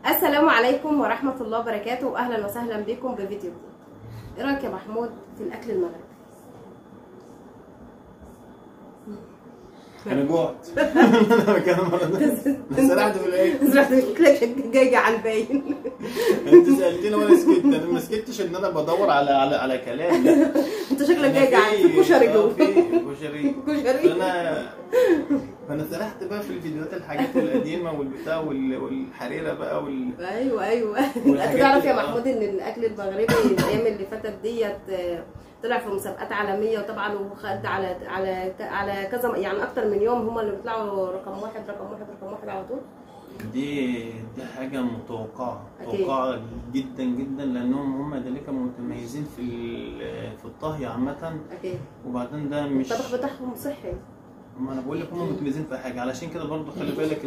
السلام عليكم ورحمة الله وبركاته، واهلا وسهلا بكم بفيديو جديد. ايه رايك يا محمود في الاكل المغربي؟ انا جوعت. انا كام مره سرحت في الايه؟ سرحت في جاي على الباين. انت سالتني وانا سكت، انا ما سكتش ان انا بدور على كلام. لا انت شكلك جاي على في كشري جوه. كشري. فانا سرحت بقى في الفيديوهات، الحاجات القديمه والبتاع والحريره بقى ايوه. انت تعرف يا محمود ان الاكل المغربي الايام اللي فاتت ديت طلع في مسابقات عالميه، وطبعا وخد على كذا، يعني اكتر من يوم هم اللي بيطلعوا رقم واحد على طول. دي حاجه متوقعه جدا جدا، لانهم هم ذلك متميزين في الطهي عامه. اكيد. وبعدين ده مش الطبخ بتاعهم صحي. ما انا بقول لك هم متميزين في حاجه، علشان كده برضو خلي بالك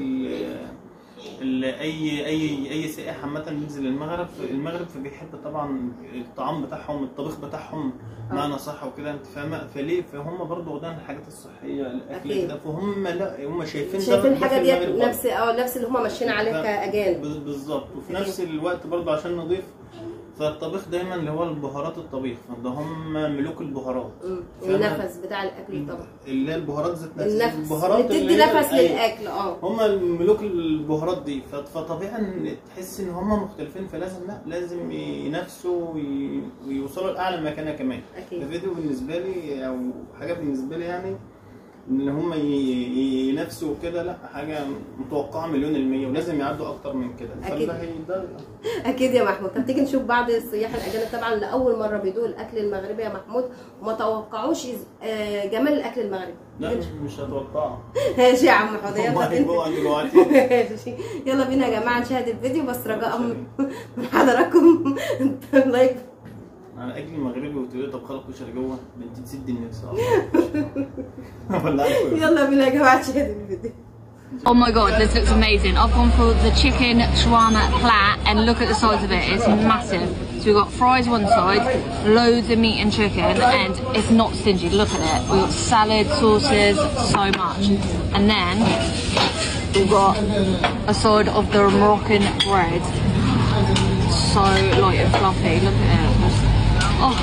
اي سائح عامه بينزل المغرب فبيحب طبعا الطعام بتاعهم، الطبيخ بتاعهم معنى صح وكده، انت فاهمه؟ فليه فهم برضو واخدين الحاجات الصحيه، الاكل كده، فهم لا هم شايفين الحاجه ديت نفس اللي هم ماشيين عليه كاجانب بالظبط. وفي نفس الوقت برضو عشان نضيف، فالطبيخ دايما اللي هو البهارات الطبيخ، فده هم ملوك البهارات. النفس بتاع الاكل طبعا، اللي هي البهارات ذات نفسها، البهارات اللي بتدي نفس للاكل. هم ملوك البهارات دي، فطبيعي تحس ان هم مختلفين، لازم ينافسوا ويوصلوا لاعلى مكانه كمان. اكيد. الفيديو بالنسبه لي او حاجه بالنسبه لي يعني ان هم ينافسوا كده، لا حاجه متوقعه 100%، ولازم يعدوا اكتر من كده. اكيد. اكيد يا محمود. طب تيجي نشوف بعض السياح الاجانب طبعا لاول مره بيدوقوا الاكل المغربي يا محمود، وما توقعوش جمال الاكل المغربي. لا مش هتوقعه. ماشي يا عم حوده، يلا يلا بينا يا جماعه نشاهد الفيديو، بس رجاء من حضراتكم لايك على اكل المغربي وتقولي طب خلق كشري جوه، انت تسد النفس. يلا بينا يا جماعه نشاهد الفيديو. Oh my god, this looks amazing. I've gone for the chicken shawarma plat, and look at the size of it, it's massive. So we've got fries one side, loads of meat and chicken, and it's not stingy, look at it. We've got salad, sauces, so much. And then we've got a side of the Moroccan bread. So light and fluffy, look at it. Oh.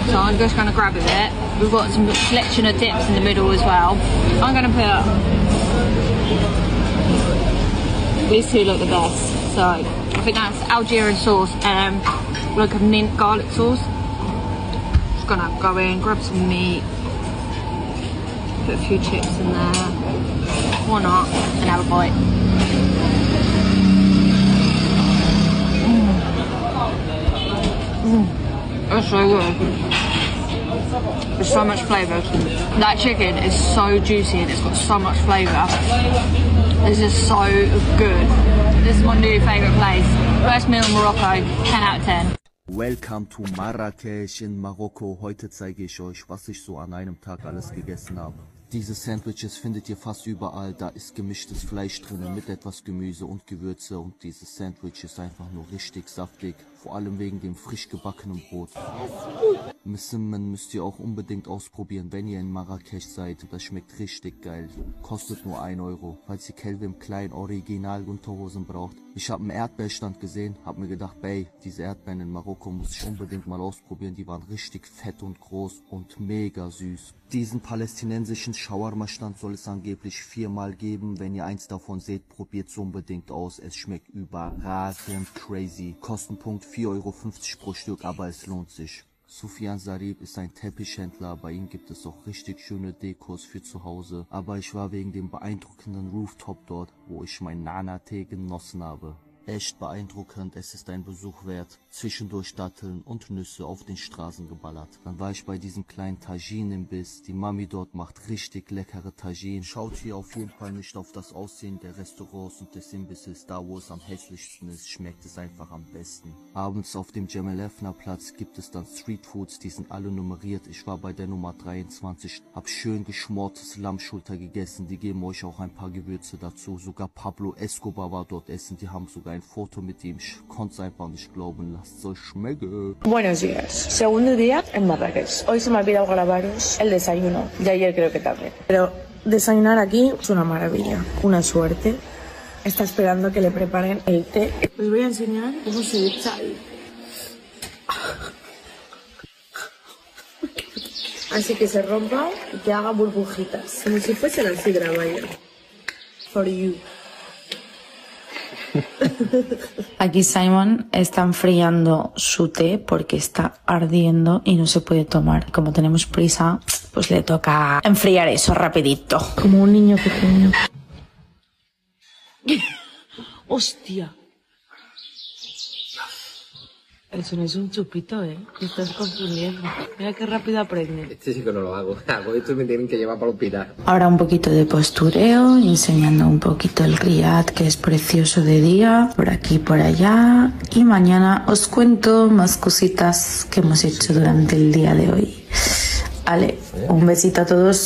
So I'm just going to grab a bit. We've got some selection of dips in the middle as well. I'm going to put, these two look the best. So I think that's Algerian sauce and like a mint garlic sauce. Just going to go in, grab some meat, put a few chips in there. Why not? And have a bite. It's so good. There's so much flavour. That chicken is so juicy and it's got so much flavour. This is so good. This is my new favourite place. First meal in Morocco, 10 out of 10. Welcome to Marrakesch in Marokko. Heute zeige ich euch, was ich so an einem Tag alles gegessen habe. Diese Sandwiches findet ihr fast überall, da ist gemischtes Fleisch drin mit etwas Gemüse und Gewürze, und dieses Sandwich ist einfach nur richtig saftig, vor allem wegen dem frisch gebackenen Brot. Msimmen müsst ihr auch unbedingt ausprobieren, wenn ihr in Marrakesch seid, das schmeckt richtig geil, kostet nur 1 Euro, falls ihr Calvin Klein Original Unterhosen braucht. Ich habe einen Erdbeerstand gesehen, habe mir gedacht, ey, diese Erdbeeren in Marokko muss ich unbedingt mal ausprobieren, die waren richtig fett und groß und mega süß. Diesen palästinensischen Shawarma-Stand soll es angeblich 4-mal geben. Wenn ihr eins davon seht, probiert es unbedingt aus. Es schmeckt überragend crazy. Kostenpunkt 4,50 Euro pro Stück, aber es lohnt sich. Sufyan Sarib ist ein Teppichhändler, bei ihm gibt es auch richtig schöne Dekos für zu Hause. Aber ich war wegen dem beeindruckenden Rooftop dort, wo ich mein Nana-Tee genossen habe. Echt beeindruckend, es ist ein Besuch wert. Zwischendurch Datteln und Nüsse auf den Straßen geballert. Dann war ich bei diesem kleinen Tagine-Imbiss. Die Mami dort macht richtig leckere Tagine. Schaut hier auf jeden Fall nicht auf das Aussehen der Restaurants und des Imbisses. Da wo es am hässlichsten ist, schmeckt es einfach am besten. Abends auf dem Cemal Efna Platz gibt es dann Streetfoods, die sind alle nummeriert. Ich war bei der Nummer 23, hab schön geschmortes Lammschulter gegessen. Die geben euch auch ein paar Gewürze dazu. Sogar Pablo Escobar war dort essen, die haben sogar ein Foto mit ihm. Ich konnte es einfach nicht glauben. Lasst es euch schmecken. Buenos días. Segundo día en Marrakech. Hoy se me ha olvidado grabaros el desayuno. Y ayer creo que también. Pero desayunar aquí es una maravilla. Una suerte. está esperando que le preparen el té. Les voy a enseñar cómo se echa ahí. Así que se rompa y que haga burbujitas, como si fuesen al sidra, vaya. For you. Aquí Simon está enfriando su té porque está ardiendo y no se puede tomar. Como tenemos prisa, pues le toca enfriar eso rapidito. Como un niño pequeño. ¡Hostia! Eso no es un chupito, Te estás confundiendo. Mira qué rápido aprende. Este sí que no lo hago. Pues esto me tienen que llevar para el hospital. Ahora un poquito de postureo, enseñando un poquito el Riad, que es precioso de día, por aquí y por allá. Y mañana os cuento más cositas que hemos hecho durante el día de hoy. Vale, un besito a todos.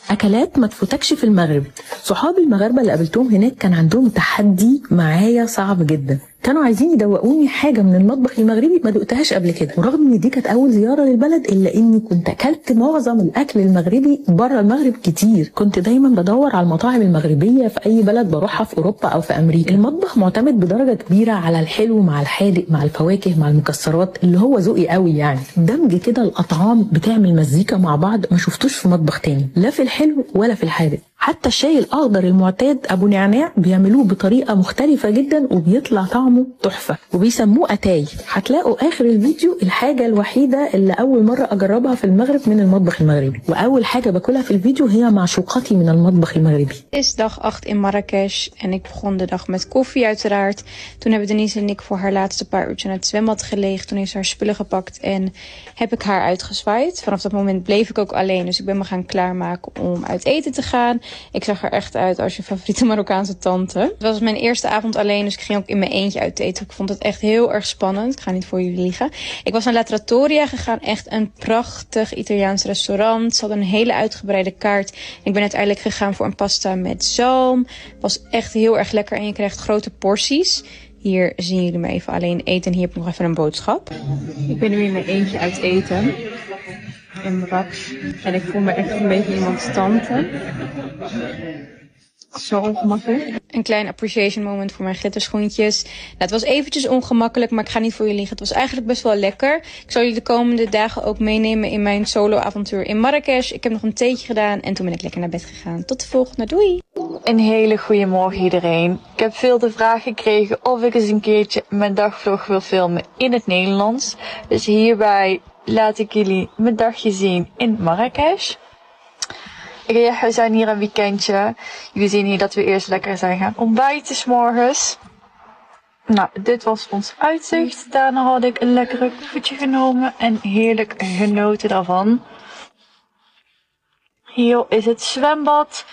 أكلات ما تفوتكش في المغرب. صحابي المغاربة اللي قابلتهم هناك كان عندهم تحدي معايا صعب جدا. كانوا عايزين يدوقوني حاجة من المطبخ المغربي ما دقتهاش قبل كده، ورغم ان دي كانت أول زيارة للبلد إلا إني كنت أكلت معظم الأكل المغربي بره المغرب كتير. كنت دايما بدور على المطاعم المغربية في أي بلد بروحها في أوروبا أو في أمريكا. المطبخ معتمد بدرجة كبيرة على الحلو مع الحادق مع الفواكه مع المكسرات، اللي هو ذوقي قوي يعني. دمج كده الأطعام بتعمل مزيكا مع بعض ما شفتوش في مطبخ تاني، لا في الحلو ولا في الحادق. حتى الشاي الأخضر المعتاد أبو نعناع بيعملوه بطريقة مختلفة جدا وبيطلع طعمه تحفة، وبيسموه أتاي. هتلاقوا آخر الفيديو الحاجة الوحيدة اللي أول مرة أجربها في المغرب من المطبخ المغربي، وأول حاجة باكلها في الفيديو هي معشوقاتي من المطبخ المغربي. is dag 8 in Marrakesh en ik begon de dag met koffie uiteraard. Toen hebben Denise en ik voor haar laatste paar uurtjes naar het zwembad gelegen. Toen heeft ze haar spullen gepakt en heb ik haar uitgezwaaid. Vanaf dat moment bleef ik ook alleen, dus ik ben me gaan klaarmaken om uit eten te gaan. Ik zag er echt uit als je favoriete Marokkaanse tante. Het was mijn eerste avond alleen, dus ik ging ook in mijn eentje uit eten. Ik vond het echt heel erg spannend. Ik ga niet voor jullie liegen. Ik was naar La Trattoria gegaan, echt een prachtig Italiaans restaurant. Ze hadden een hele uitgebreide kaart. Ik ben uiteindelijk gegaan voor een pasta met zalm. Het was echt heel erg lekker en je krijgt grote porties. Hier zien jullie me even alleen eten en hier heb ik nog even een boodschap. Ik ben nu in mijn eentje uit eten. In Marrakesh. En ik voel me echt een beetje iemands tante. Zo ongemakkelijk. Een klein appreciation moment voor mijn glitterschoentjes. Nou, het was eventjes ongemakkelijk, maar ik ga niet voor jullie liegen. Het was eigenlijk best wel lekker. Ik zal jullie de komende dagen ook meenemen in mijn solo avontuur in Marrakesh. Ik heb nog een theetje gedaan en toen ben ik lekker naar bed gegaan. Tot de volgende, doei! Een hele goede morgen iedereen. Ik heb veel de vraag gekregen of ik eens een keertje mijn dagvlog wil filmen in het Nederlands. Dus hierbij laat ik jullie mijn dagje zien in Marrakesh. We zijn hier een weekendje. Jullie zien hier dat we eerst lekker zijn gaan ontbijten 's morgens. Nou, dit was ons uitzicht. Daarna had ik een lekkere koffietje genomen en heerlijk genoten daarvan. Hier is het zwembad.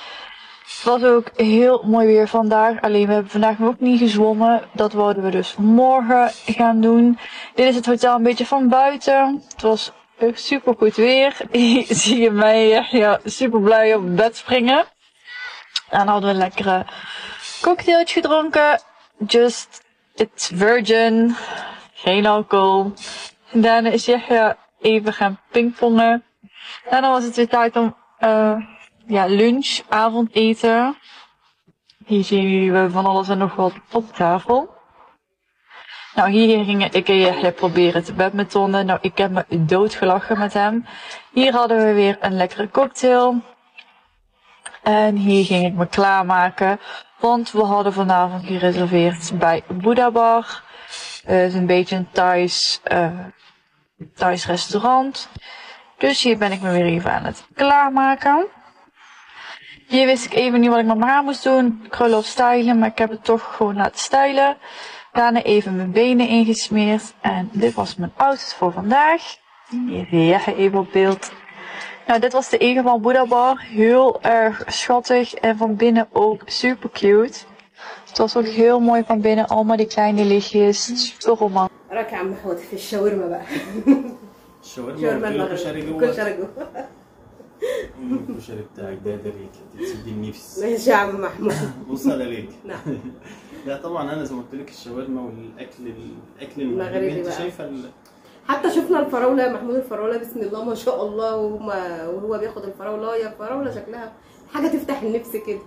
Het was ook heel mooi weer vandaag. Alleen we hebben vandaag nog niet gezwommen. Dat wouden we dus morgen gaan doen. Dit is het hotel een beetje van buiten. Het was super goed weer. Hier zie je mij super blij op het bed springen. Dan hadden we een lekkere cocktailtje gedronken. Just it's virgin. Geen alcohol. En daarna is Yahya even gaan pingpongen. Daarna was het weer tijd om lunch, avondeten. Hier zien jullie we van alles en nog wat op tafel. Nou, hier ging ik Yahya proberen te badmintonnen. Nou, ik heb me doodgelachen met hem. Hier hadden we weer een lekkere cocktail. En hier ging ik me klaarmaken. Want we hadden vanavond gereserveerd bij Buddha Bar. Het is een beetje een Thais restaurant. Dus hier ben ik me weer even aan het klaarmaken. Hier wist ik even niet wat ik met mijn haar moest doen. Krullen of stylen, maar ik heb het toch gewoon laten stylen. Daarna even mijn benen ingesmeerd. En dit was mijn outfit voor vandaag. Hier zie je even op beeld. Nou, dit was de ene van Buddha Bar. Heel erg schattig en van binnen ook super cute. Het was ook heel mooi van binnen. Allemaal die kleine lichtjes. Super romantisch. الشاورما والكشري جوه. الكشري بتاعك ده ريك تسد النفس. ماشي يا عم محمود. بص على ريك. نعم. لا طبعا انا زي ما قلت لك الشاورما والاكل المغربي انت شايفه حتى شفنا الفراوله يا محمود، الفراوله بسم الله ما شاء الله، وهو بياخد الفراوله، يا فراوله شكلها حاجه تفتح النفس كده.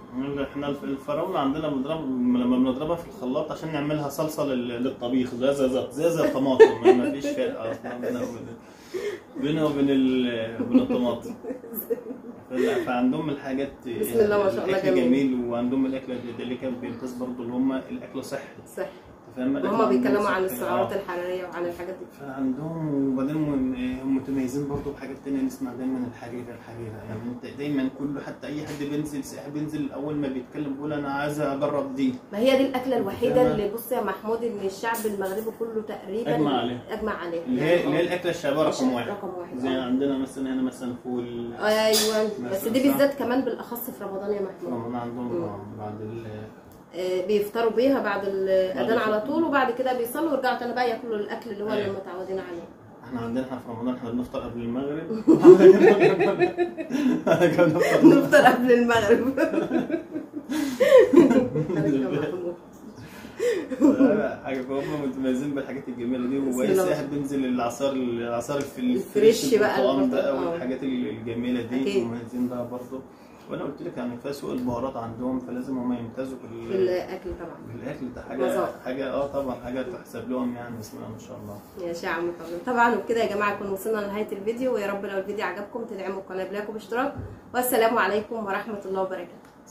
احنا الفراوله عندنا لما بنضربها في الخلاط عشان نعملها صلصه للطبيخ زي الطماطم، ما فيش فرق اصلا بينها وبين الطماطم. فعندهم الحاجات بسم الله ما شاء الله جميل، وعندهم الاكل اللي كان بيمتاز برضه اللي هم الاكل صحي. هم بيتكلموا عن السعرات الحراريه وعن الحاجات دي. فعندهم، وبعدين هم متميزين برضه بحاجات تانية. نسمع دايما الحريره يعني انت دايما كله، حتى اي حد بينزل سائح بينزل اول ما بيتكلم بيقول انا عايز اجرب دي. ما هي دي الاكله الوحيده اللي بص يا محمود ان الشعب المغربي كله تقريبا اجمع عليها. اللي هي الاكله الشعبيه رقم واحد. زي عندنا مثلا هنا مثلا فول. ايوه بس دي بالذات كمان بالاخص في رمضان يا محمود. رمضان عندهم بعد بيفطروا بيها بعد الاذان على طول، وبعد كده بيصلوا ويرجعوا تاني بقى ياكلوا الاكل اللي هو اللي متعودين عليه. احنا عندنا في رمضان احنا بنفطر قبل المغرب. نفطر قبل المغرب. حاجه، فهم متميزين بالحاجات الجميله دي. واي سائح بينزل العصار الفريش بقى والحاجات الجميله دي مميزين بقى برضه. وانا قلت لك يعني كفايه سوق البهارات عندهم، فلازم هم يمتازوا بالاكل طبعا. بالاكل ده حاجه طبعا حاجه تحسب لهم يعني. بسم الله ما شاء الله. يا شيخ طبعا. وبكده يا جماعه كنا وصلنا لنهايه الفيديو، ويا رب لو الفيديو عجبكم تدعموا القناه بلايك وباشتراك، والسلام عليكم ورحمه الله وبركاته.